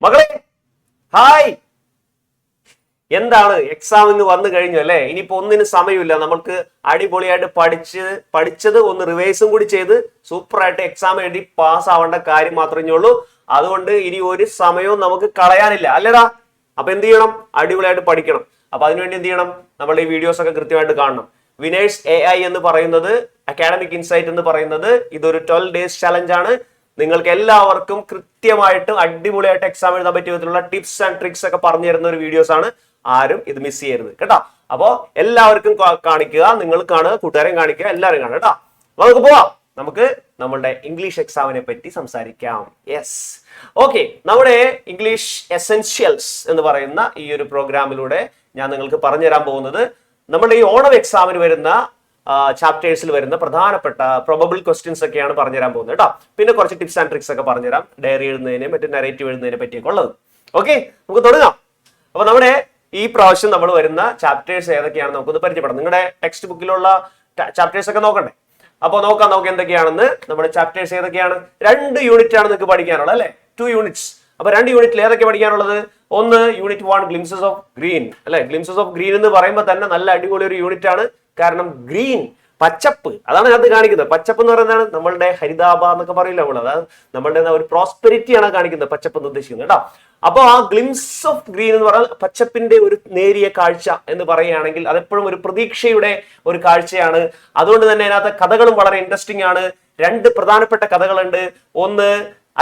മകളെ ഹായ്. എന്താണ് എക്സാം ഇന്ന് വന്നു കഴിഞ്ഞു അല്ലെ? ഇനിയിപ്പോ ഒന്നിനും സമയമില്ല. നമ്മൾക്ക് അടിപൊളിയായിട്ട് പഠിച്ചത് ഒന്ന് റിവൈസും കൂടി ചെയ്ത് സൂപ്പറായിട്ട് എക്സാം എഴുതി പാസ് ആവേണ്ട കാര്യം മാത്രമേ ഉള്ളൂ. അതുകൊണ്ട് ഇനി ഒരു സമയവും നമുക്ക് കളയാനില്ല അല്ലേടാ. അപ്പൊ എന്ത് ചെയ്യണം? അടിപൊളിയായിട്ട് പഠിക്കണം. അപ്പൊ അതിനുവേണ്ടി എന്ത് ചെയ്യണം? നമ്മൾ ഈ വീഡിയോസ് ഒക്കെ കൃത്യമായിട്ട് കാണണം. വിനേഴ്സ് AI എന്ന് പറയുന്നത്, അക്കാഡമിക് ഇൻസൈറ്റ് എന്ന് പറയുന്നത് ഇതൊരു 12 days ചലഞ്ച് ആണ്. നിങ്ങൾക്ക് എല്ലാവർക്കും കൃത്യമായിട്ട് അടിപൊളിയായിട്ട് എക്സാം എഴുതാൻ പറ്റിയ വിധത്തിലുള്ള ടിപ്സ് ആൻഡ് ട്രിക്സ് ഒക്കെ പറഞ്ഞു തരുന്ന ഒരു വീഡിയോസ് ആണ്. ആരും ഇത് മിസ് ചെയ്യരുത് കേട്ടോ. അപ്പോ എല്ലാവർക്കും കാണിക്കുക, നിങ്ങൾ കാണുക, കൂട്ടുകാരെയും കാണിക്കുക, എല്ലാവരും കാണുക കേട്ടോ. നമുക്ക് പോവാം. നമുക്ക് നമ്മളുടെ ഇംഗ്ലീഷ് എക്സാമിനെ പറ്റി സംസാരിക്കാം. Yes, okay. നമ്മുടെ ഇംഗ്ലീഷ് എസെൻഷ്യൽസ് എന്ന് പറയുന്ന ഈ ഒരു പ്രോഗ്രാമിലൂടെ ഞാൻ നിങ്ങൾക്ക് പറഞ്ഞു തരാൻ പോകുന്നത് നമ്മുടെ ഈ ഓണം എക്സാമിന് വരുന്ന ചാപ്റ്റേഴ്സിൽ വരുന്ന പ്രധാനപ്പെട്ട പ്രൊബബിൾ ക്വസ്റ്റ്യൻസ് ഒക്കെയാണ് പറഞ്ഞുതരാൻ പോകുന്നത് കേട്ടോ. പിന്നെ കുറച്ച് ടിപ്സ് ആൻഡ് ട്രിക്സ് ഒക്കെ പറഞ്ഞുതരാം, ഡയറി എഴുതുന്നതിനെ മറ്റു നരേറ്റീവ് എഴുതുന്നതിനെ പറ്റിയൊക്കെ ഉള്ളത്. ഓക്കെ, നമുക്ക് തുടങ്ങാം. അപ്പൊ നമ്മുടെ ഈ പ്രാവശ്യം നമ്മൾ വരുന്ന ചാപ്റ്റേഴ്സ് ഏതൊക്കെയാണ് നമുക്കൊന്ന് പരിചയപ്പെടാം. നിങ്ങളുടെ ടെക്സ്റ്റ് ബുക്കിലുള്ള ചാപ്റ്റേഴ്സ് ഒക്കെ നോക്കണ്ടേ? അപ്പൊ നോക്കാം എന്തൊക്കെയാണെന്ന്. നമ്മുടെ ചാപ്റ്റേഴ്സ് ഏതൊക്കെയാണ്? 2 യൂണിറ്റ് ആണ് നിങ്ങൾക്ക് പഠിക്കാനുള്ളത് അല്ലെ? 2 units. അപ്പൊ 2 യൂണിറ്റിൽ ഏതൊക്കെ പഠിക്കാനുള്ളത്? ഒന്ന് യൂണിറ്റ് 1 ഗ്ലിംസസ് ഓഫ് ഗ്രീൻ അല്ലെ? ഗ്ലിംസസ് ഓഫ് ഗ്രീൻ എന്ന് പറയുമ്പോൾ തന്നെ നല്ല അടിപൊളി ഒരു യൂണിറ്റ് ആണ്. കാരണം ഗ്രീൻ, പച്ചപ്പ്, അതാണ് അത് കാണിക്കുന്നത്. പച്ചപ്പ് എന്ന് പറയുന്നതാണ് നമ്മളുടെ ഹരിതാഭ എന്നൊക്കെ പറയില്ല നമ്മൾ. അതായത് നമ്മളുടെ ഒരു പ്രോസ്പെരിറ്റി ആണ് കാണിക്കുന്നത് പച്ചപ്പ് എന്ന് ഉദ്ദേശിക്കുന്നത് കേട്ടോ. അപ്പൊ ആ ഗ്ലിംസ് ഓഫ് ഗ്രീൻ എന്ന് പറഞ്ഞാൽ പച്ചപ്പിന്റെ ഒരു നേരിയ കാഴ്ച എന്ന് പറയുകയാണെങ്കിൽ അതെപ്പോഴും ഒരു പ്രതീക്ഷയുടെ ഒരു കാഴ്ചയാണ്. അതുകൊണ്ട് തന്നെ അതിനകത്ത് കഥകളും വളരെ ഇൻട്രസ്റ്റിംഗ് ആണ്. 2 പ്രധാനപ്പെട്ട കഥകളുണ്ട്. ഒന്ന്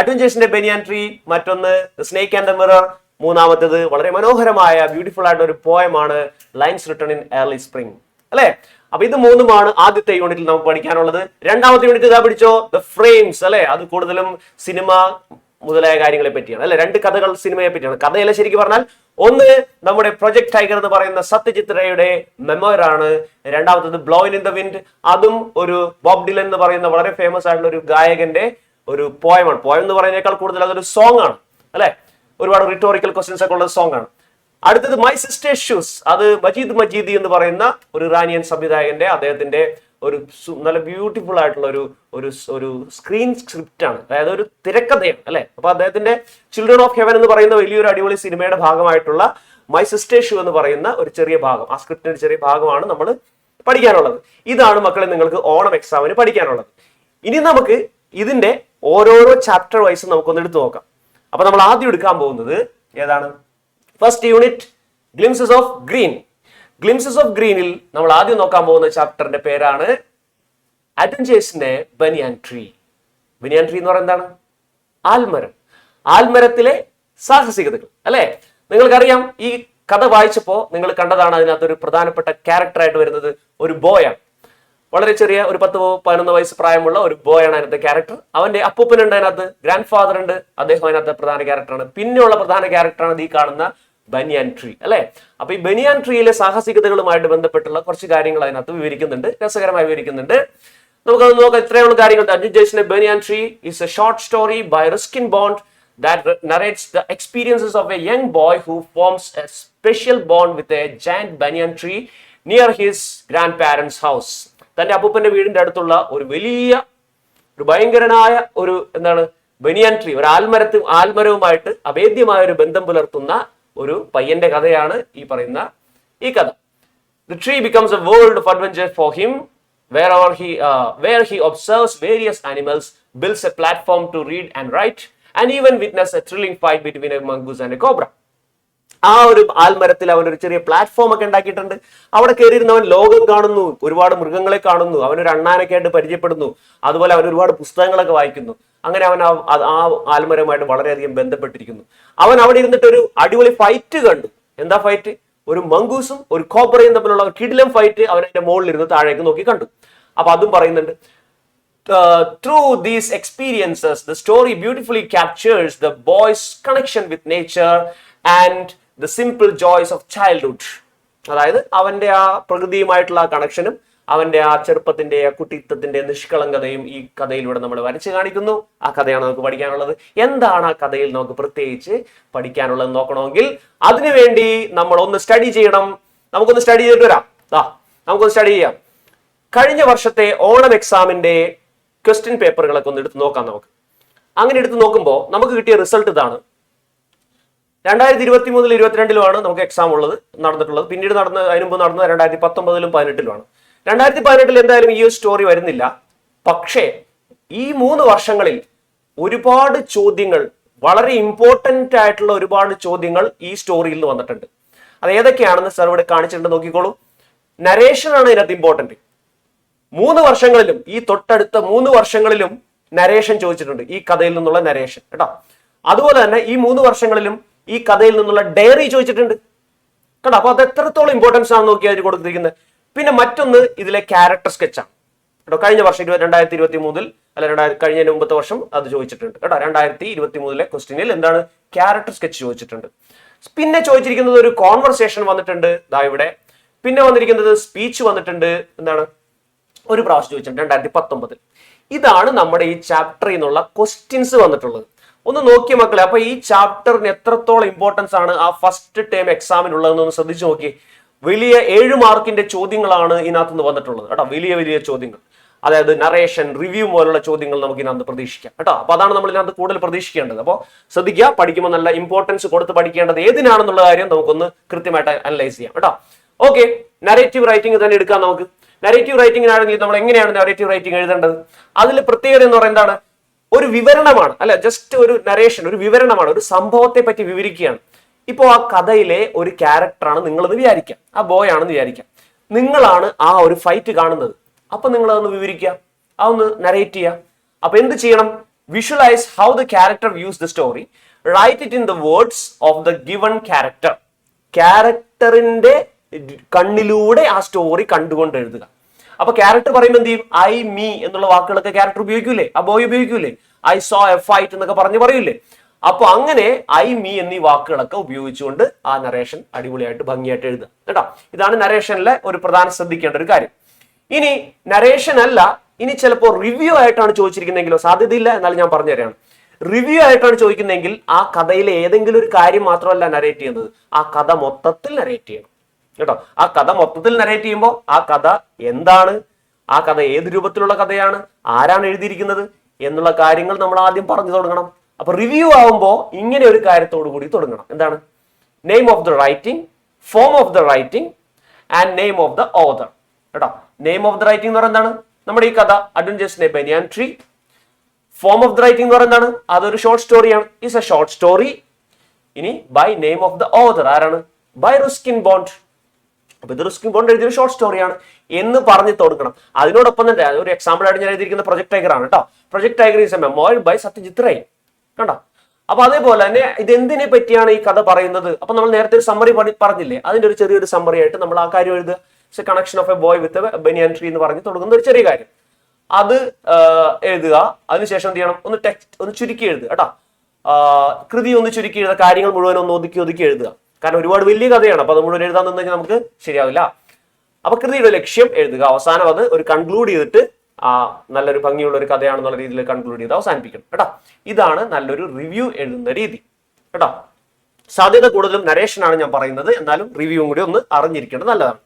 അഡ്വഞ്ചേഴ്സിന്റെ ബനിയാൻ ട്രീ, മറ്റൊന്ന് സ്നേക്ക് ആൻഡ് ദ മിറർ. മൂന്നാമത്തേത് വളരെ മനോഹരമായ ബ്യൂട്ടിഫുൾ ആയിട്ട് ഒരു പോയമാണ് lines written in early spring അല്ലെ? അപ്പൊ ഇത് 3 ആദ്യത്തെ യൂണിറ്റിൽ നമുക്ക് പഠിക്കാനുള്ളത്. രണ്ടാമത്തെ യൂണിറ്റ് ഇതാ പിടിച്ചോ, ദ ഫ്രെയിംസ് അല്ലെ? അത് കൂടുതലും സിനിമ മുതലായ കാര്യങ്ങളെ പറ്റിയാണ് അല്ലെ? 2 കഥകൾ സിനിമയെ പറ്റിയാണ്. കഥയല്ല ശരിക്കും പറഞ്ഞാൽ. ഒന്ന് നമ്മുടെ പ്രൊജക്ട് ടൈഗർ എന്ന് പറയുന്ന സത്യജിത് റേയുടെ മെമ്മോയർ ആണ്. രണ്ടാമത്തത് ബ്ലോയിൻ ഇൻ ദ വിൻഡ്, അതും ഒരു ബോബ് ഡിലൻ എന്ന് പറയുന്ന വളരെ ഫേമസ് ആയിട്ടുള്ള ഒരു ഗായകന്റെ ഒരു പോയമാണ്. പോയം എന്ന് പറയുന്നതിനേക്കാൾ കൂടുതൽ അതൊരു സോങ് ആണ് അല്ലെ? ഒരുപാട് റിട്ടോറിക്കൽ ക്വസ്റ്റ്യൻസ് ഒക്കെ ഉള്ള സോങ് ആണ്. അടുത്തത് മൈ സിസ്റ്റേഴ്സ് ഷൂസ്, അത് മജീദി എന്ന് പറയുന്ന ഒരു ഇറാനിയൻ സംവിധായകന്റെ, അദ്ദേഹത്തിന്റെ ഒരു നല്ല ബ്യൂട്ടിഫുൾ ആയിട്ടുള്ള ഒരു സ്ക്രീൻ സ്ക്രിപ്റ്റ് ആണ്, അതായത് ഒരു തിരക്കഥയാണ് അല്ലെ? അപ്പൊ അദ്ദേഹത്തിന്റെ ചിൽഡ്രൻ ഓഫ് ഹെവൻ എന്ന് പറയുന്ന വലിയൊരു അടിപൊളി സിനിമയുടെ ഭാഗമായിട്ടുള്ള മൈ സിസ്റ്റേഴ്സ് ഷൂ എന്ന് പറയുന്ന ഒരു ചെറിയ ഭാഗം, ആ സ്ക്രിപ്റ്റിന്റെ ചെറിയ ഭാഗമാണ് നമ്മൾ പഠിക്കാനുള്ളത്. ഇതാണ് മക്കളെ നിങ്ങൾക്ക് ഓണം എക്സാമിന് പഠിക്കാനുള്ളത്. ഇനി നമുക്ക് ഇതിന്റെ ഓരോരോ ചാപ്റ്റർ വൈസ് നമുക്കൊന്ന് എടുത്തു നോക്കാം. അപ്പൊ നമ്മൾ ആദ്യം എടുക്കാൻ പോകുന്നത് ഏതാണ്? First unit glimpses of green. Glimpses of ഗ്രീനിൽ നമ്മൾ ആദ്യം നോക്കാൻ പോകുന്ന ചാപ്റ്ററിന്റെ പേരാണ് അഡ്വഞ്ചേഴ്സിന്റെ ബനിയാൻ ട്രീ. ബനിയാൻ ട്രീ എന്ന് പറയുന്നത് എന്താണ്? ആൽമരം. ആൽമരത്തിലെ സാഹസികതകൾ അല്ലെ? നിങ്ങൾക്കറിയാം, ഈ കഥ വായിച്ചപ്പോ നിങ്ങൾ കണ്ടതാണ് അതിനകത്ത് ഒരു പ്രധാനപ്പെട്ട ക്യാരക്ടറായിട്ട് വരുന്നത് ഒരു ബോയാണ്. വളരെ ചെറിയ ഒരു 10-11 വയസ്സ് പ്രായമുള്ള ഒരു ബോയാണ് അതിനകത്തെ ക്യാരക്ടർ. അവന്റെ അപ്പൂപ്പനുണ്ട് അതിനകത്ത്, ഗ്രാൻഡ് ഫാദർ ഉണ്ട്, അദ്ദേഹം അതിനകത്ത് പ്രധാന ക്യാരക്ടറാണ്. പിന്നെയുള്ള പ്രധാന ക്യാരക്ടറാണ് ഈ കാണുന്ന ബനിയാൻ ട്രീ അല്ലെ? അപ്പൊ ഈ ബനിയാൻ ട്രീയിലെ സാഹസികതകളുമായിട്ട് ബന്ധപ്പെട്ടുള്ള കുറച്ച് കാര്യങ്ങൾ അതിനകത്ത് വിവരിക്കുന്നുണ്ട്, രസകരമായി വിവരിക്കുന്നുണ്ട്. നമുക്കത് നോക്കാം. ഇത്രയുള്ള കാര്യങ്ങൾ. അഡ്വഞ്ചേഴ്സിന്റെ banyan tree is a short story by Ruskin Bond that narrates the experiences of a young boy who forms a special bond with a giant banyan tree near his grandparents' house. തന്റെ അപ്പൂപ്പന്റെ വീടിന്റെ അടുത്തുള്ള ഒരു ഭയങ്കരനായ ഒരു banian tree, ഒരു ആൽമരവുമായിട്ട് അഭേദ്യമായ ഒരു ബന്ധം പുലർത്തുന്ന ഒരു പയ്യന്റെ കഥയാണ് ഈ പറയുന്ന ഈ കഥ. The tree becomes a world of adventure for him where he observes various animals, builds a platform to read and write, and even witness a thrilling fight between a mongoose and a cobra. ആ ഒരു ആൽമരത്തിൽ അവൻ ഒരു ചെറിയ platform ഒക്കെ ഉണ്ടാക്കിയിട്ടുണ്ട്. അവിടെ കയറിയിരുന്ന അവൻ ലോകം കാണുന്നു, ഒരുപാട് മൃഗങ്ങളെ കാണുന്നു, അവനൊരു അണ്ണാനൊക്കെ ആയിട്ട് പരിചയപ്പെടുന്നു. അതുപോലെ അവൻ ഒരുപാട് പുസ്തകങ്ങളൊക്കെ വായിക്കുന്നു. അങ്ങനെ അവൻ ആ ആൽമരവുമായിട്ട് വളരെയധികം ബന്ധപ്പെട്ടിരിക്കുന്നു. അവൻ അവിടെ ഇരുന്നിട്ട് ഒരു അടിപൊളി ഫൈറ്റ് കണ്ടു. എന്താ ഫൈറ്റ്? ഒരു മംഗൂസും ഒരു കോബ്രയും തമ്മിലുള്ള ഒരു കിടിലം ഫൈറ്റ് അവൻ അതിന്റെ മുകളിലിരുന്ന് താഴേക്ക് നോക്കി കണ്ടു. അപ്പൊ അതും പറയുന്നുണ്ട്. Through these experiences, the story beautifully captures the boy's connection with nature and the simple joys of childhood. അതായത് അവന്റെ ആ പ്രകൃതിയുമായിട്ടുള്ള കണക്ഷനും അവന്റെ ആ ചെറുപ്പത്തിന്റെ കുട്ടിത്വത്തിന്റെ നിഷ്കളങ്കതയും ഈ കഥയിലൂടെ നമ്മൾ വരച്ചു കാണിക്കുന്നു. ആ കഥയാണ് നമുക്ക് പഠിക്കാനുള്ളത്. എന്താണ് ആ കഥയിൽ നമുക്ക് പ്രത്യേകിച്ച് പഠിക്കാനുള്ളത് നോക്കണമെങ്കിൽ അതിനുവേണ്ടി നമ്മൾ ഒന്ന് സ്റ്റഡി ചെയ്യണം. നമുക്കൊന്ന് സ്റ്റഡി ചെയ്തിട്ട് വരാം. നമുക്കൊന്ന് സ്റ്റഡി ചെയ്യാം. കഴിഞ്ഞ വർഷത്തെ ഓണം എക്സാമിന്റെ ക്വസ്റ്റ്യൻ പേപ്പറുകളൊക്കെ ഒന്ന് എടുത്ത് നോക്കാം നമുക്ക്. അങ്ങനെ എടുത്ത് നോക്കുമ്പോൾ നമുക്ക് കിട്ടിയ റിസൾട്ട് ഇതാണ്. 2023 22-ലുമാണ് നമുക്ക് എക്സാം ഉള്ളത് നടന്നിട്ടുള്ളത്. പിന്നീട് അതിന് മുമ്പ് നടന്നത് 2019-ലും 18-ലുമാണ്. 2018-ൽ എന്തായാലും ഈ ഒരു സ്റ്റോറി വരുന്നില്ല. പക്ഷേ ഈ 3 വർഷങ്ങളിൽ ഒരുപാട് ചോദ്യങ്ങൾ, വളരെ ഇമ്പോർട്ടന്റ് ആയിട്ടുള്ള ഒരുപാട് ചോദ്യങ്ങൾ ഈ സ്റ്റോറിയിൽ നിന്ന് വന്നിട്ടുണ്ട്. അത് ഏതൊക്കെയാണെന്ന് സർ ഇവിടെ കാണിച്ചിട്ടുണ്ട്, നോക്കിക്കോളൂ. നരേഷൻ ആണ് ഇതിനകത്ത് ഇമ്പോർട്ടന്റ്. 3 വർഷങ്ങളിലും, ഈ തൊട്ടടുത്ത 3 വർഷങ്ങളിലും നരേഷൻ ചോദിച്ചിട്ടുണ്ട്, ഈ കഥയിൽ നിന്നുള്ള നരേഷൻ കേട്ടോ. അതുപോലെ തന്നെ ഈ 3 വർഷങ്ങളിലും ഈ കഥയിൽ നിന്നുള്ള ഡയറി ചോദിച്ചിട്ടുണ്ട് കേട്ടോ. അപ്പൊ അത് എത്രത്തോളം ഇമ്പോർട്ടൻസ് ആണ് നോക്കി അതിന് കൊടുത്തിരിക്കുന്നത്. പിന്നെ മറ്റൊന്ന് ഇതിലെ ക്യാരക്ടർ സ്കെച്ചാണ് കേട്ടോ. കഴിഞ്ഞ വർഷം 2023 അല്ല കഴിഞ്ഞതിന് മുമ്പത്തെ വർഷം അത് ചോദിച്ചിട്ടുണ്ട് കേട്ടോ. 2023-ലെ ക്വസ്റ്റ്യനിൽ എന്താണ് ക്യാരക്ടർ സ്കെച്ച് ചോദിച്ചിട്ടുണ്ട്. പിന്നെ ചോദിച്ചിരിക്കുന്നത് ഒരു കോൺവെർസേഷൻ വന്നിട്ടുണ്ട് ദാ ഇവിടെ. പിന്നെ വന്നിരിക്കുന്നത് സ്പീച്ച് വന്നിട്ടുണ്ട്, എന്താണ് ഒരു പ്രാവശ്യം ചോദിച്ചിട്ടുണ്ട് 2019. ഇതാണ് നമ്മുടെ ഈ ചാപ്റ്ററിൽ നിന്നുള്ള ക്വസ്റ്റ്യൻസ് വന്നിട്ടുള്ളത്. ഒന്ന് നോക്കിയ മക്കളെ, അപ്പൊ ഈ ചാപ്റ്ററിന് എത്രത്തോളം ഇമ്പോർട്ടൻസ് ആണ് ആ ഫസ്റ്റ് ടേം എക്സാമിനുള്ളതെന്ന് ശ്രദ്ധിച്ചു നോക്കി. വലിയ 7 മാർക്കിന്റെ ചോദ്യങ്ങളാണ് ഇതിനകത്ത് നിന്ന് വന്നിട്ടുള്ളത് കേട്ടോ. വലിയ വലിയ ചോദ്യങ്ങൾ, അതായത് നറേഷൻ, റിവ്യൂ പോലുള്ള ചോദ്യങ്ങൾ നമുക്ക് ഇതിനകത്ത് പ്രതീക്ഷിക്കാം കേട്ടോ. അപ്പൊ അതാണ് നമ്മൾ ഇതിനകത്ത് കൂടുതൽ പ്രതീക്ഷിക്കേണ്ടത്. അപ്പോൾ ശ്രദ്ധിക്കുക, പഠിക്കുമ്പോൾ നല്ല ഇമ്പോർട്ടൻസ് കൊടുത്ത് പഠിക്കേണ്ടത് ഏതിനാണെന്നുള്ള കാര്യം നമുക്കൊന്ന് കൃത്യമായിട്ട് അനലൈസ് ചെയ്യാം കേട്ടോ. ഓക്കെ, നരേറ്റീവ് റൈറ്റിംഗ് തന്നെ എടുക്കാം നമുക്ക്. നരേറ്റീവ് റൈറ്റിംഗിനാണെങ്കിൽ നമ്മൾ എങ്ങനെയാണ് നരേറ്റീവ് റൈറ്റിംഗ് എഴുതേണ്ടത്? അതിൽ പ്രത്യേകത എന്ന് പറയുന്നത് എന്താണ്? ഒരു വിവരണമാണ്, അല്ല ജസ്റ്റ് ഒരു നരേഷൻ, ഒരു വിവരണമാണ്, ഒരു സംഭവത്തെ പറ്റി വിവരിക്കുകയാണ്. ഇപ്പോൾ ആ കഥയിലെ ഒരു ക്യാരക്ടറാണ് നിങ്ങളെന്ന് വിചാരിക്കാം, ആ ബോയ് ആണെന്ന് വിചാരിക്കാം. നിങ്ങളാണ് ആ ഒരു ഫൈറ്റ് കാണുന്നത്. അപ്പൊ നിങ്ങൾ അതൊന്ന് വിവരിക്കുക, അതൊന്ന് നരേറ്റ് ചെയ്യുക. അപ്പൊ എന്ത് ചെയ്യണം? Visualise how the character views the story, write it in the words of the given character. ക്യാരക്ടറിന്റെ കണ്ണിലൂടെ ആ സ്റ്റോറി കണ്ടുകൊണ്ട് എഴുതുക. അപ്പൊ ക്യാരക്ടർ പറയുമ്പോൾ എന്ത് ചെയ്യും? ഐ, മീ എന്നുള്ള വാക്കുകളൊക്കെ ക്യാരക്ടർ ഉപയോഗിക്കൂലേ, ആ ബോയ് ഉപയോഗിക്കൂലേ? ഐ സോ എ ഫൈറ്റ് എന്നൊക്കെ പറയൂലേ? അപ്പൊ അങ്ങനെ ഐ, മീ എന്നീ വാക്കുകളൊക്കെ ഉപയോഗിച്ചുകൊണ്ട് ആ നരേഷൻ അടിപൊളിയായിട്ട് ഭംഗിയായിട്ട് എഴുതുക കേട്ടോ. ഇതാണ് നരേഷനിലെ ഒരു പ്രധാന ശ്രദ്ധിക്കേണ്ട ഒരു കാര്യം. ഇനി നരേഷൻ അല്ല, ഇനി ചിലപ്പോൾ റിവ്യൂ ആയിട്ടാണ് ചോദിച്ചിരിക്കുന്നതെങ്കിലോ? സാധ്യതയില്ല, എന്നാലും ഞാൻ പറഞ്ഞു തരാണ്. റിവ്യൂ ആയിട്ടാണ് ചോദിക്കുന്നതെങ്കിൽ ആ കഥയിലെ ഏതെങ്കിലും ഒരു കാര്യം മാത്രമല്ല നരേറ്റ് ചെയ്യുന്നത്, ആ കഥ മൊത്തത്തിൽ നരേറ്റ് ചെയ്യണം കേട്ടോ. ആ കഥ മൊത്തത്തിൽ നരേറ്റ് ചെയ്യുമ്പോൾ ആ കഥ എന്താണ്, ആ കഥ ഏത് രൂപത്തിലുള്ള കഥയാണ്, ആരാണ് എഴുതിയിരിക്കുന്നത് എന്നുള്ള കാര്യങ്ങൾ നമ്മൾ ആദ്യം പറഞ്ഞു തുടങ്ങണം. അപ്പൊ റിവ്യൂ ആവുമ്പോൾ ഇങ്ങനെ ഒരു കാര്യത്തോടു കൂടി തുടങ്ങണം. എന്താണ്? Name of the writing, form of the writing and name of the author കേട്ടോ. നെയിം ഓഫ് ദ റൈറ്റിംഗ് എന്ന് പറയുന്നത് എന്താണ്? നമ്മുടെ ഈ കഥ adventures in a banyan tree. Form of the writing എന്ന് പറയുന്നത് എന്താണ്? അതൊരു ഷോർട്ട് സ്റ്റോറിയാണ്, ഇസ് എ ഷോർട്ട് സ്റ്റോറി. ഇനി by name of the author, ആരാണ്? By Ruskin Bond. അപ്പൊ ഇത് റുസ്കിൻ ബോണ്ട് എഴുതിയ ഷോർട്ട് സ്റ്റോറിയാണ് എന്ന് പറഞ്ഞു കൊടുക്കണം. അതിനോടൊപ്പം തന്നെ ഒരു എക്സാമ്പിൾ ആയിട്ട് ഞാൻ എഴുതിയിരിക്കുന്ന പ്രൊജക്ട് ടൈഗർ ആണ് കേട്ടോ. Project Tiger is a memoir by Satyajit Ray കണ്ടോ. അപ്പൊ അതേപോലെ തന്നെ ഇത് എന്തിനെ പറ്റിയാണ് ഈ കഥ പറയുന്നത്? അപ്പൊ നമ്മൾ നേരത്തെ ഒരു സമ്മറി പറഞ്ഞില്ലേ, അതിന്റെ ഒരു ചെറിയൊരു സമ്മറി ആയിട്ട് നമ്മൾ ആ കാര്യം എഴുതുക. Connection of A boy with banian tree എന്ന് പറഞ്ഞ് തുടങ്ങുന്ന ഒരു ചെറിയ കാര്യം അത് എഴുതുക. അതിനുശേഷം എന്ത് ചെയ്യണം? ഒന്ന് ടെക്സ്റ്റ് ഒന്ന് ചുരുക്കി എഴുതുക കേട്ടോ. കൃതി ഒന്ന് ചുരുക്കി എഴുതുക, കാര്യങ്ങൾ മുഴുവൻ ഒന്ന് ഒതുക്കി എഴുതുക. കാരണം ഒരുപാട് വലിയ കഥയാണ്, അപ്പൊ അത് മുഴുവൻ എഴുതാൻ നിന്ന് കഴിഞ്ഞാൽ നമുക്ക് ശരിയാവില്ല. അപ്പൊ കൃതിയുടെ ലക്ഷ്യം എഴുതുക, അവസാനം അത് ഒരു കൺക്ലൂഡ് ചെയ്തിട്ട് നല്ലൊരു ഭംഗിയുള്ള ഒരു കഥയാണെന്നുള്ള രീതിയിൽ കൺക്ലൂഡ് ചെയ്ത് അവസാനിപ്പിക്കണം കേട്ടോ. ഇതാണ് നല്ലൊരു റിവ്യൂ എഴുതുന്ന രീതി കേട്ടോ. സാധ്യത കൂടുതലും നരേഷനാണ് ഞാൻ പറയുന്നത്, എന്നാലും റിവ്യൂവും കൂടി ഒന്ന് അറിഞ്ഞിരിക്കേണ്ടത് നല്ലതാണ്.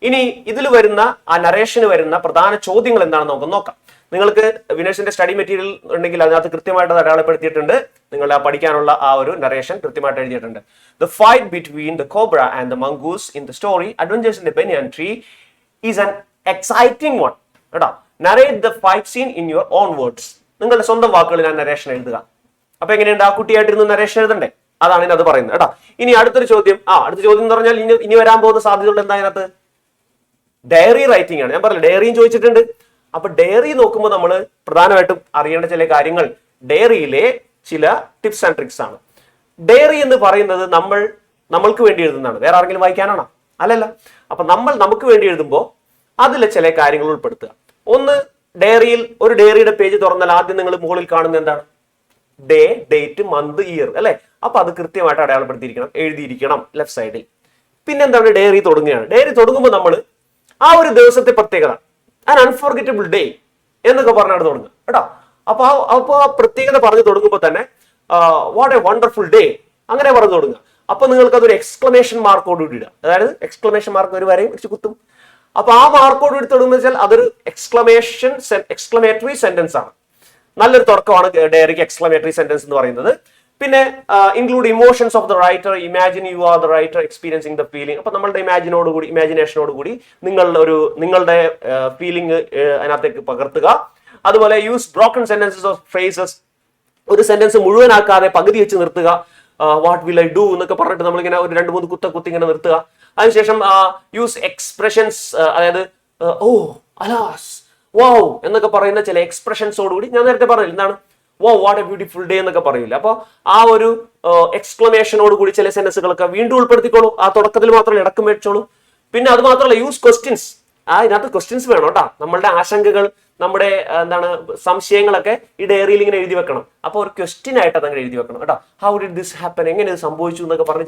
ഇനി ഇതിൽ വരുന്ന ആ നരേഷന് വരുന്ന പ്രധാന ചോദ്യങ്ങൾ എന്താണെന്ന് നമുക്ക് നോക്കാം. നിങ്ങൾക്ക് വിനേഷിന്റെ സ്റ്റഡി മെറ്റീരിയൽ ഉണ്ടെങ്കിൽ അതിനകത്ത് കൃത്യമായിട്ട് അടയാളപ്പെടുത്തിയിട്ടുണ്ട്. നിങ്ങളുടെ പഠിക്കാനുള്ള ആ ഒരു നരേഷൻ കൃത്യമായിട്ട് എഴുതിയിട്ടുണ്ട്. The fight between the cobra and the mongoose in the story adventures in the banyan tree is an exciting one കേട്ടോ. Narrate the fight scene in your own words. നിങ്ങളുടെ സ്വന്തം വാക്കുകളിൽ ഞാൻ നരേഷൻ എഴുതുക. അപ്പൊ എങ്ങനെയുണ്ട്? ആ കുട്ടിയായിട്ടിരുന്ന് നരേഷൻ എഴുതണ്ടേ? അതാണ് ഇതിനകത്ത് പറയുന്നത് കേട്ടോ. ഇനി അടുത്ത ചോദ്യം എന്ന് പറഞ്ഞാൽ ഇനി വരാൻ പോകുന്ന സാധ്യതകൾ എന്താ ഇതിനകത്ത്? ഡയറി റൈറ്റിംഗ് ആണ്. ഞാൻ പറഞ്ഞില്ല, ഡയറിയും ചോദിച്ചിട്ടുണ്ട്. അപ്പൊ ഡയറി നോക്കുമ്പോൾ നമ്മൾ പ്രധാനമായിട്ടും അറിയേണ്ട ചില കാര്യങ്ങൾ ഡയറിയിലെ ചില ടിപ്സ് ആൻഡ് ട്രിക്സ് ആണ്. ഡയറി എന്ന് പറയുന്നത് നമ്മൾക്ക് വേണ്ടി എഴുതുന്നതാണ്. വേറെ ആരെങ്കിലും വായിക്കാനാണോ? അല്ലല്ല. അപ്പൊ നമുക്ക് വേണ്ടി എഴുതുമ്പോൾ അതിലെ ചില കാര്യങ്ങൾ ഉൾപ്പെടുത്തുക. ഒന്ന്, ഡയറിയിൽ ഒരു ഡയറിയുടെ പേജ് തുറന്നാൽ ആദ്യം നിങ്ങൾ മുകളിൽ കാണുന്നത് എന്താണ്? ഡേ, ഡേറ്റ്, മന്ത്, ഇയർ അല്ലെ. അപ്പൊ അത് കൃത്യമായിട്ട് അടയാളപ്പെടുത്തിയിരിക്കണം, എഴുതിയിരിക്കണം ലെഫ്റ്റ് സൈഡിൽ. പിന്നെന്താണ്? ഡയറി തുടങ്ങുകയാണ്. ഡയറി തുടങ്ങുമ്പോൾ നമ്മൾ ആ ഒരു ദിവസത്തെ പ്രത്യേകത, ആൻ അൺഫോർഗറ്റബിൾ ഡേ എന്നൊക്കെ പറഞ്ഞാണ് തുടങ്ങുക കേട്ടോ. അപ്പൊ ആ പ്രത്യേകത പറഞ്ഞു തുടങ്ങുമ്പോൾ തന്നെ വാട്ട് എ വണ്ടർഫുൾ ഡേ അങ്ങനെ പറഞ്ഞു തുടങ്ങുക. അപ്പൊ നിങ്ങൾക്ക് അതൊരു എക്സ്ക്ലമേഷൻ മാർക്കോട് കൂടി ഇടുക. അതായത് എക്സ്ക്ലമേഷൻ മാർക്ക് ഒരു വരെയും വെച്ച് കുത്തും. അപ്പൊ ആ മാർക്കോട് കൂടി തുടങ്ങുന്ന വെച്ചാൽ അതൊരു എക്സ്ക്ലമേറ്ററി സെന്റൻസ് ആണ്. നല്ലൊരു തുടക്കമാണ് ഡയറിക്ക് എക്സ്ക്ലമേറ്ററി സെന്റൻസ് എന്ന് പറയുന്നത്. പിന്നെ include emotions of the writer, imagine you are the writer experiencing the feeling. അപ്പൊ നമ്മളുടെ ഇമാജിനേഷനോട് കൂടി നിങ്ങളുടെ ഫീലിംഗ് അതിനകത്തേക്ക് പകർത്തുക. അതുപോലെ use broken sentences of phrases, ഒരു സെന്റൻസ് മുഴുവനാക്കാതെ പകുതി വെച്ച് നിർത്തുക. വാട്ട് വിൽ ഐ ഡു എന്നൊക്കെ പറഞ്ഞിട്ട് നമ്മളിങ്ങനെ ഒരു 2-3 കുത്തി ഇങ്ങനെ നിർത്തുക. അതിനുശേഷം യൂസ് എക്സ്പ്രഷൻസ്, അതായത് ഓ, അലാസ്, വൗ എന്നൊക്കെ പറയുന്ന ചില എക്സ്പ്രഷൻസോടുകൂടി, ഞാൻ നേരത്തെ പറഞ്ഞില്ല എന്താണ് വോ വാട്ട് എ ബ്യൂട്ടിഫുൾ ഡേ എന്നൊക്കെ പറയില്ല. അപ്പോൾ ആ ഒരു എക്സ്ക്ലമേഷനോട് കൂടി ചില സെന്റൻസുകളൊക്കെ വീണ്ടും ഉൾപ്പെടുത്തിക്കോളൂ. ആ തുടക്കത്തിൽ മാത്രമല്ല, ഇടക്കും മേടിച്ചോളൂ. പിന്നെ അത് മാത്രമല്ല, യൂസ് ക്വസ്റ്റ്യൻസ്. ഇതിനകത്ത് ക്വസ്റ്റ്യൻസ് വേണം കേട്ടോ. നമ്മളുടെ ആശങ്കകൾ, നമ്മുടെ സംശയങ്ങളൊക്കെ ഈ ഡയറിയിൽ ഇങ്ങനെ എഴുതി വെക്കണം. അപ്പോൾ ഒരു ക്വസ്റ്റ്യൻ ആയിട്ട് അതങ്ങനെ എഴുതി വെക്കണം കേട്ടോ. ഹൗ ഡിഡ് ദിസ് ഹാപ്പൻ, എങ്ങനെ ഇത് സംഭവിച്ചു എന്നൊക്കെ പറഞ്ഞ്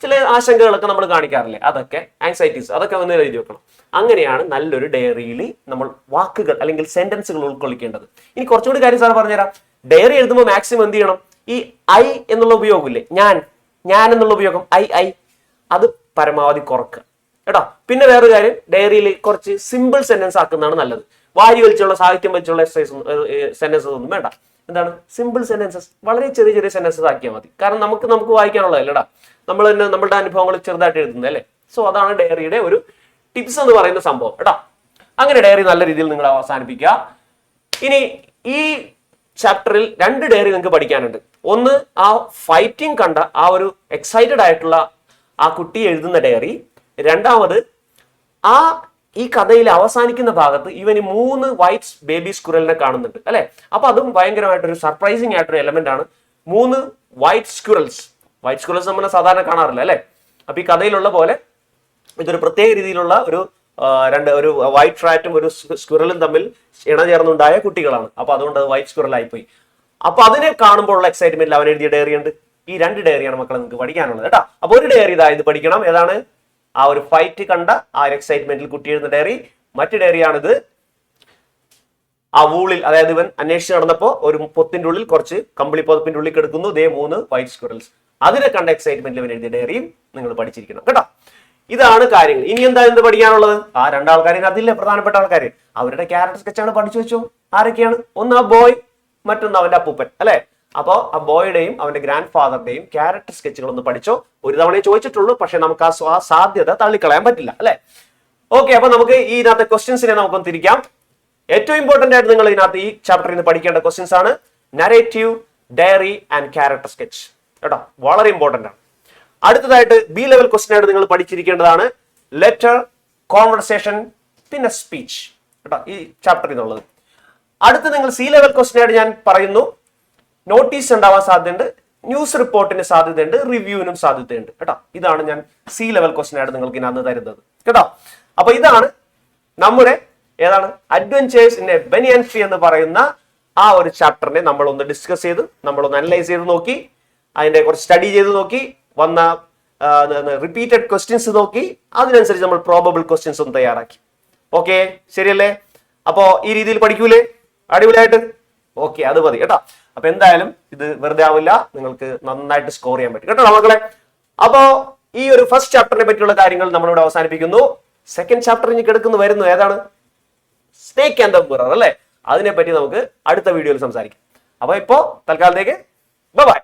ചില ആശങ്കകളൊക്കെ നമ്മൾ കാണിക്കാറില്ലേ, അതൊക്കെ ആങ്സൈറ്റീസ്, അതൊക്കെ വന്ന് എഴുതി വെക്കണം. അങ്ങനെയാണ് നല്ലൊരു ഡയറിയിൽ നമ്മൾ വാക്കുകൾ അല്ലെങ്കിൽ സെന്റൻസുകൾ ഉൾക്കൊള്ളിക്കേണ്ടത്. ഇനി കുറച്ചുകൂടി കാര്യം സാർ പറഞ്ഞുതരാം. ഡയറി എഴുതുമ്പോൾ മാക്സിമം എന്ത് ചെയ്യണം, ഈ ഐ എന്നുള്ള ഉപയോഗമില്ലേ, ഞാൻ എന്നുള്ള ഉപയോഗം, ഐ അത് പരമാവധി കുറക്കുക കേട്ടോ. പിന്നെ വേറൊരു കാര്യം, ഡയറിയിൽ കുറച്ച് സിമ്പിൾ സെന്റൻസ് ആക്കുന്നതാണ് നല്ലത്. വാരി വലിച്ചുള്ള, സാഹിത്യം വലിച്ചുള്ള സെന്റൻസസ് ഒന്നും വേണ്ട. എന്താണ്, സിമ്പിൾ സെന്റൻസസ്, വളരെ ചെറിയ ചെറിയ സെന്റൻസസ് ആക്കിയാൽ മതി. കാരണം നമുക്ക് വായിക്കാനുള്ളതല്ലടാ, നമ്മൾ തന്നെ നമ്മളുടെ അനുഭവങ്ങൾ ചെറുതായിട്ട് എഴുതുന്നത് അല്ലേ. സോ അതാണ് ഡയറിയുടെ ഒരു ടിപ്സ് എന്ന് പറയുന്ന സംഭവം കേട്ടോ. അങ്ങനെ ഡയറി നല്ല രീതിയിൽ നിങ്ങൾ അവസാനിപ്പിക്കുക. ഇനി ഈ ചാപ്റ്ററിൽ 2 ഡയറി നിങ്ങൾക്ക് പഠിക്കാനുണ്ട്. ഒന്ന്, ആ ഫൈറ്റിംഗ് കണ്ട ആ ഒരു എക്സൈറ്റഡ് ആയിട്ടുള്ള ആ കുട്ടി എഴുതുന്ന ഡയറി. രണ്ടാമത്, ഈ കഥയിൽ അവസാനിക്കുന്ന ഭാഗത്ത് ഇവന് 3 വൈറ്റ് ബേബി സ്ക്വിറലിനെ കാണുന്നുണ്ട് അല്ലെ. അപ്പൊ അതും ഭയങ്കരമായിട്ടൊരു സർപ്രൈസിങ് ആയിട്ടൊരു എലമെന്റ് ആണ്. 3 വൈറ്റ് സ്ക്വിറൽസ് നമ്മൾ സാധാരണ കാണാറില്ല അല്ലെ. അപ്പൊ ഈ കഥയിലുള്ള പോലെ ഇതൊരു പ്രത്യേക രീതിയിലുള്ള ഒരു വൈറ്റ് റാറ്റും ഒരു സ്ക്വിറലും തമ്മിൽ ഇണചേർന്നുണ്ടായ കുട്ടികളാണ്. അപ്പൊ അതുകൊണ്ട് അത് വൈറ്റ് സ്ക്വിറൽ ആയിപ്പോയി. അപ്പൊ അതിനെ കാണുമ്പോൾ ഉള്ള എക്സൈറ്റ്മെന്റിൽ അവൻ എഴുതിയ ഡയറി ഉണ്ട്. ഈ 2 ഡയറിയാണ് മക്കളെ നിങ്ങൾക്ക് പഠിക്കാനുള്ളത് കേട്ടോ. അപ്പൊ ഒരു ഡയറി ഇത് പഠിക്കണം. ഏതാണ്, ആ ഒരു ഫൈറ്റ് കണ്ട ആ ഒരു എക്സൈറ്റ്മെന്റിൽ കുട്ടി എഴുതുന്ന ഡയറി. മറ്റു ഡയറിയാണിത്, ആ വൂളിൽ, അതായത് ഇവൻ അന്വേഷിച്ച് നടന്നപ്പോ ഒരു പൊത്തിന്റെ ഉള്ളിൽ കുറച്ച് കമ്പിളി പുതപ്പിന്റെ ഉള്ളിൽ കിടക്കുന്നു 3 വൈറ്റ് സ്ക്വിറൽസ്. അതിനെ കണ്ട എക്സൈറ്റ്മെന്റിൽ ഇവൻ എഴുതിയ ഡയറിയും നിങ്ങൾ പഠിച്ചിരിക്കണം കേട്ടോ. ഇതാണ് കാര്യങ്ങൾ. ഇനി എന്താ പഠിക്കാനുള്ളത്? ആ 2 ആൾക്കാരെ അതില്ല, പ്രധാനപ്പെട്ട ആൾക്കാർ, അവരുടെ ക്യാരക്ടർ സ്കെച്ചാണ് പഠിച്ചു വെച്ചോ. ആരൊക്കെയാണ്? ഒന്ന് ആ ബോയ്, മറ്റൊന്ന് അവന്റെ അപ്പൂപ്പൻ അല്ലെ. അപ്പോ ആ ബോയുടെയും അവന്റെ ഗ്രാൻഡ് ഫാദറിന്റെയും ക്യാരക്ടർ സ്കെച്ചുകൾ ഒന്ന് പഠിച്ചോ. ഒരു തവണയെ ചോദിച്ചിട്ടുള്ളൂ, പക്ഷെ നമുക്ക് ആ സാധ്യത തള്ളിക്കളയാൻ പറ്റില്ല അല്ലെ. ഓക്കെ, അപ്പൊ നമുക്ക് ഇതിനകത്തെ ക്വസ്റ്റ്യൻസിനെ നമുക്കൊന്ന് തിരിക്കാം. ഏറ്റവും ഇമ്പോർട്ടന്റ് ആയിട്ട് നിങ്ങൾ ഇതിനകത്ത് ഈ ചാപ്റ്ററിൽ നിന്ന് പഠിക്കേണ്ട ക്വസ്റ്റ്യൻസ് ആണ് narrative, diary and character sketch കേട്ടോ. വളരെ ഇമ്പോർട്ടന്റ് ആണ്. അടുത്തതായിട്ട് ബി ലെവൽ ക്വസ്റ്റ്യൻ ആയിട്ട് നിങ്ങൾ പഠിച്ചിരിക്കേണ്ടതാണ് ലെറ്റർ, കോൺവെർസേഷൻ, പിന്നെ സ്പീച്ച് കേട്ടോ, ഈ ചാപ്റ്ററിൽ നിന്നുള്ളത്. അടുത്ത് നിങ്ങൾ സി ലെവൽ ക്വസ്റ്റ്യൻ ആയിട്ട് ഞാൻ പറയുന്നു, നോട്ടീസ് ഉണ്ടാവാൻ സാധ്യതയുണ്ട്, ന്യൂസ് റിപ്പോർട്ടിന് സാധ്യതയുണ്ട്, റിവ്യൂവിനും സാധ്യതയുണ്ട് കേട്ടോ. ഇതാണ് ഞാൻ സി ലെവൽ ക്വസ്റ്റ്യൻ ആയിട്ട് നിങ്ങൾക്ക് ഇതിനകത്ത് തരുന്നത് കേട്ടോ. അപ്പൊ ഇതാണ് നമ്മുടെ adventures in a banyan tree എന്ന് പറയുന്ന ആ ഒരു ചാപ്റ്ററിനെ നമ്മളൊന്ന് ഡിസ്കസ് ചെയ്ത്, നമ്മളൊന്ന് അനലൈസ് ചെയ്ത് നോക്കി, അതിന്റെ കുറച്ച് സ്റ്റഡി ചെയ്ത് നോക്കി, വന്ന റിപ്പീറ്റഡ് ക്വസ്റ്റ്യൻസ് നോക്കി, അതിനനുസരിച്ച് നമ്മൾ പ്രോബബിൾ ക്വസ്റ്റ്യൻസ് ഒന്ന് തയ്യാറാക്കി. ഓക്കെ, ശരിയല്ലേ? അപ്പോ ഈ രീതിയിൽ പഠിക്കൂലേ? അടിപൊളിയായിട്ട്. ഓക്കെ, അത് മതി കേട്ടോ. അപ്പൊ എന്തായാലും ഇത് വെറുതെ ആവില്ല, നിങ്ങൾക്ക് നന്നായിട്ട് സ്കോർ ചെയ്യാൻ പറ്റും കേട്ടോ മക്കളെ. അപ്പോ ഈ ഒരു ഫസ്റ്റ് ചാപ്റ്ററിനെ പറ്റിയുള്ള കാര്യങ്ങൾ നമ്മളിവിടെ അവസാനിപ്പിക്കുന്നു. സെക്കൻഡ് ചാപ്റ്റർ ഇനി കിടക്കുന്നു വരുന്നു, ഏതാണ്? സ്നേക്ക് ആൻഡ് ദ മിറർ അല്ലെ. അതിനെപ്പറ്റി നമുക്ക് അടുത്ത വീഡിയോയിൽ സംസാരിക്കാം. അപ്പൊ ഇപ്പോ തൽക്കാലത്തേക്ക് ബൈ.